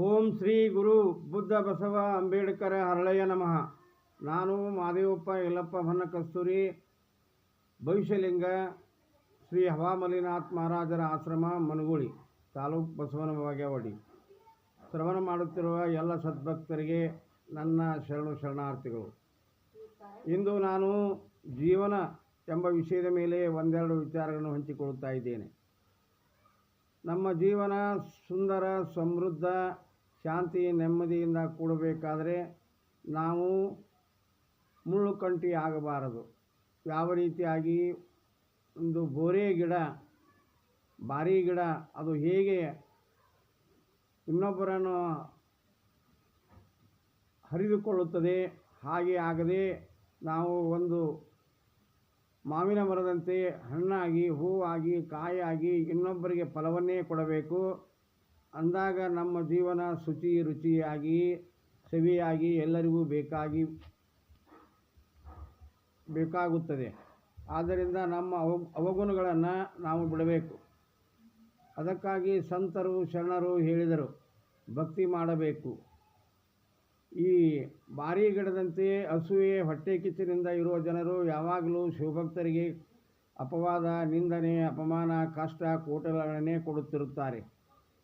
ಓಂ ಶ್ರೀ ಗುರು ಬುದ್ಧ ಬಸವ ಅಂಬೇಡ್ಕರ ಹರಳಯ್ಯ ನಮಃ. ನಾನು ಮಾದೇವಪ್ಪ ಯಲ್ಲಪ್ಪ ಹೊನ್ನ ಕಸ್ತೂರಿ, ಭವಿಷ್ಯಲಿಂಗ, ಶ್ರೀ ಹವಾಮಲಿನಾಥ್ ಮಹಾರಾಜರ ಆಶ್ರಮ, ಮನಗೂಳಿ ತಾಲೂಕು ಬಸವನ ಬಾಗೇವಾಡಿ. ಶ್ರವಣ ಮಾಡುತ್ತಿರುವ ಎಲ್ಲ ಸದ್ಭಕ್ತರಿಗೆ ನನ್ನ ಶರಣಾರ್ಥಿಗಳು. ಇಂದು ನಾನು ಜೀವನ ಎಂಬ ವಿಷಯದ ಮೇಲೆ ಒಂದೆರಡು ವಿಚಾರಗಳನ್ನು ಹಂಚಿಕೊಳ್ಳುತ್ತಾ ಇದ್ದೇನೆ. ನಮ್ಮ ಜೀವನ ಸುಂದರ, ಸಮೃದ್ಧ, ಶಾಂತಿ, ನೆಮ್ಮದಿಯಿಂದ ಕೂಡಬೇಕಾದರೆ ನಾವು ಮುಳ್ಳುಕಂಟಿ ಆಗಬಾರದು. ಯಾವ ರೀತಿಯಾಗಿ ಒಂದು ಬೋರೆ ಗಿಡ, ಬಾರಿ ಗಿಡ ಅದು ಹೇಗೆ ಇನ್ನೊಬ್ಬರನ್ನು ಹರಿದುಕೊಳ್ಳುತ್ತದೆ, ಹಾಗೆ ಆಗದೆ ನಾವು ಒಂದು ಮಾವಿನ ಮರದಂತೆ ಹಣ್ಣಾಗಿ, ಹೂವಾಗಿ, ಕಾಯಾಗಿ ಇನ್ನೊಬ್ಬರಿಗೆ ಫಲವನ್ನೇ ಕೊಡಬೇಕು. ಅಂದಾಗ ನಮ್ಮ ಜೀವನ ಶುಚಿ, ರುಚಿಯಾಗಿ, ಸವಿಯಾಗಿ ಎಲ್ಲರಿಗೂ ಬೇಕಾಗುತ್ತದೆ. ಆದ್ದರಿಂದ ನಮ್ಮ ಅವಗುಣಗಳನ್ನು ನಾವು ಬಿಡಬೇಕು. ಅದಕ್ಕಾಗಿ ಸಂತರು, ಶರಣರು ಹೇಳಿದರು, ಭಕ್ತಿ ಮಾಡಬೇಕು. ಈ ಬಾರಿ ಗಿಡದಂತೆ ಅಸೂಯೆ, ಹೊಟ್ಟೆ ಕಿಚ್ಚಿನಿಂದ ಇರುವ ಜನರು ಯಾವಾಗಲೂ ಶಿವಭಕ್ತರಿಗೆ ಅಪವಾದ, ನಿಂದನೆ, ಅಪಮಾನ, ಕಷ್ಟ, ಕೋಟಲನ್ನೇ ಕೊಡುತ್ತಿರುತ್ತಾರೆ.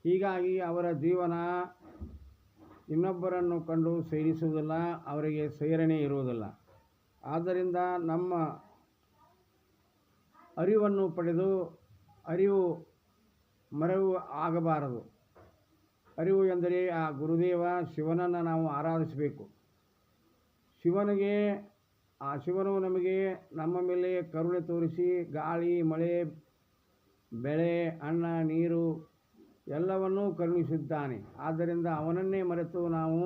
ಹೀಗಾಗಿ ಅವರ ಜೀವನ ಇನ್ನೊಬ್ಬರನ್ನು ಕಂಡು ಸೇರಿಸುವುದಿಲ್ಲ, ಅವರಿಗೆ ಸೇರಣೆ ಇರುವುದಿಲ್ಲ. ಆದ್ದರಿಂದ ನಮ್ಮ ಅರಿವನ್ನು ಪಡೆದು ಅರಿವು ಮರೆವು ಆಗಬಾರದು. ಅರಿವು ಎಂದರೆ ಆ ಗುರುದೇವ ಶಿವನನ್ನು ನಾವು ಆರಾಧಿಸಬೇಕು. ಶಿವನು ನಮಗೆ ನಮ್ಮ ಮೇಲೆ ಕರುಣೆ ತೋರಿಸಿ ಗಾಳಿ, ಮಳೆ, ಬೆಳೆ, ಅನ್ನ, ನೀರು ಎಲ್ಲವನ್ನೂ ಕರುಣಿಸಿದ್ದಾನೆ. ಆದ್ದರಿಂದ ಅವನನ್ನೇ ಮರೆತು ನಾವು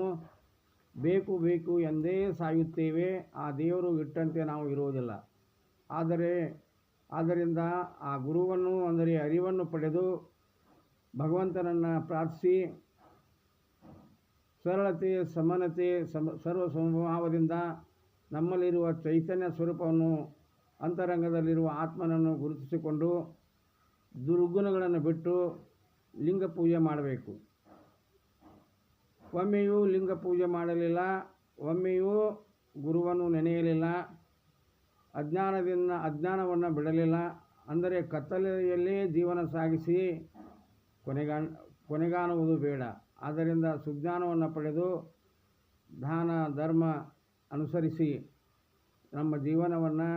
ಬೇಕು ಎಂದೇ ಸಾಯುತ್ತೇವೆ. ಆ ದೇವರು ಇಟ್ಟಂತೆ ನಾವು ಇರುವುದಿಲ್ಲ. ಆದ್ದರಿಂದ ಆ ಗುರುವನ್ನು ಅಂದರೆ ಅರಿವನ್ನು ಪಡೆದು ಭಗವಂತನನ್ನು ಪ್ರಾರ್ಥಿಸಿ ಸರಳತೆ, ಸಮಾನತೆ, ಸರ್ವ ಸ್ವಭಾವದಿಂದ ನಮ್ಮಲ್ಲಿರುವ ಚೈತನ್ಯ ಸ್ವರೂಪವನ್ನು, ಅಂತರಂಗದಲ್ಲಿರುವ ಆತ್ಮನನ್ನು ಗುರುತಿಸಿಕೊಂಡು ದುರ್ಗುಣಗಳನ್ನು ಬಿಟ್ಟು ಲಿಂಗ ಪೂಜೆ ಮಾಡಬೇಕು. ಒಮ್ಮೆಯೂ ಲಿಂಗ ಪೂಜೆ ಮಾಡಲಿಲ್ಲ, ಒಮ್ಮೆಯೂ ಗುರುವನ್ನು ನೆನೆಯಲಿಲ್ಲ, ಅಜ್ಞಾನವನ್ನು ಬಿಡಲಿಲ್ಲ. ಅಂದರೆ ಕತ್ತಲೆಯಲ್ಲೇ ಜೀವನ ಸಾಗಿಸಿ ಕೊನೆಗಾಣುವುದು ಬೇಡ. ಆದ್ದರಿಂದ ಸುಜ್ಞಾನವನ್ನು ಪಡೆದು ದಾನ, ಧರ್ಮ ಅನುಸರಿಸಿ ನಮ್ಮ ಜೀವನವನ್ನು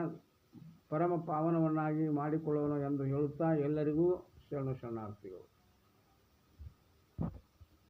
ಪರಮ ಪಾವನವನ್ನಾಗಿ ಮಾಡಿಕೊಳ್ಳೋಣ ಎಂದು ಹೇಳುತ್ತಾ ಎಲ್ಲರಿಗೂ ಶರಣಾರ್ಥಿಗಳು.